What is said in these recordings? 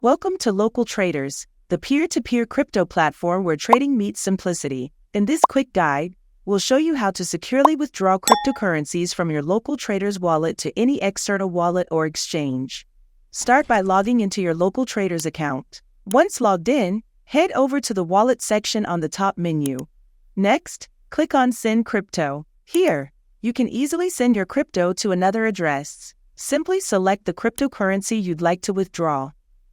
Welcome to Local Traders, the peer-to-peer crypto platform where trading meets simplicity. In this quick guide, we'll show you how to securely withdraw cryptocurrencies from your local trader's wallet to any external wallet or exchange. Start by logging into your local trader's account. Once logged in, head over to the Wallet section on the top menu. Next, click on Send Crypto. Here, you can easily send your crypto to another address. Simply select the cryptocurrency you'd like to withdraw.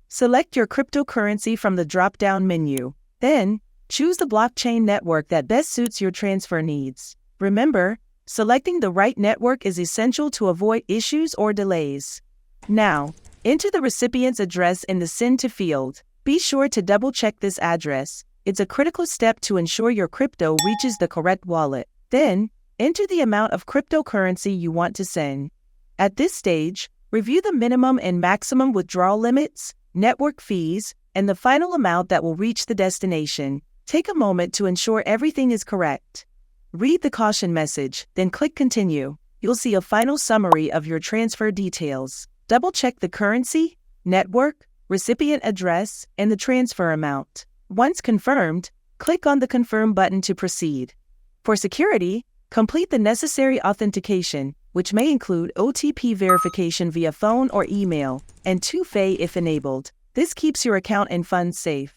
Select your cryptocurrency from the drop-down menu. Then, choose the blockchain network that best suits your transfer needs. Remember, selecting the right network is essential to avoid issues or delays. Now, enter the recipient's address in the Send to field. Be sure to double-check this address. It's a critical step to ensure your crypto reaches the correct wallet. Then, enter the amount of cryptocurrency you want to send. At this stage, review the minimum and maximum withdrawal limits, network fees, and the final amount that will reach the destination. Take a moment to ensure everything is correct. Read the caution message, then click Continue. You'll see a final summary of your transfer details. Double-check the currency, network, recipient address, and the transfer amount. Once confirmed, click on the Confirm button to proceed. For security, complete the necessary authentication, which may include OTP verification via phone or email, and 2FA if enabled. This keeps your account and funds safe.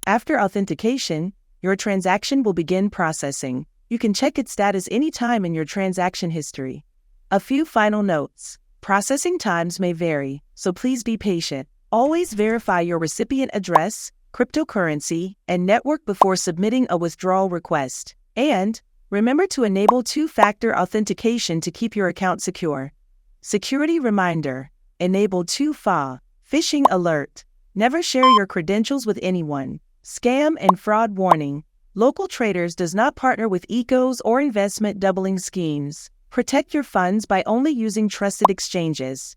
After authentication, your transaction will begin processing. You can check its status anytime in your transaction history. A few final notes. Processing times may vary, so please be patient. Always verify your recipient address, cryptocurrency, and network before submitting a withdrawal request. And remember to enable two-factor authentication to keep your account secure. Security reminder: enable 2FA. Phishing alert: never share your credentials with anyone. Scam and fraud warning: Local Traders does not partner with ECOs or investment doubling schemes. Protect your funds by only using trusted exchanges.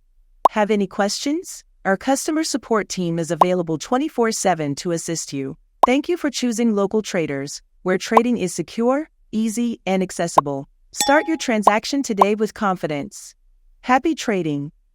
Have any questions? Our customer support team is available 24/7 to assist you. Thank you for choosing Local Traders, where trading is secure, easy, and accessible. Start your transaction today with confidence. Happy trading!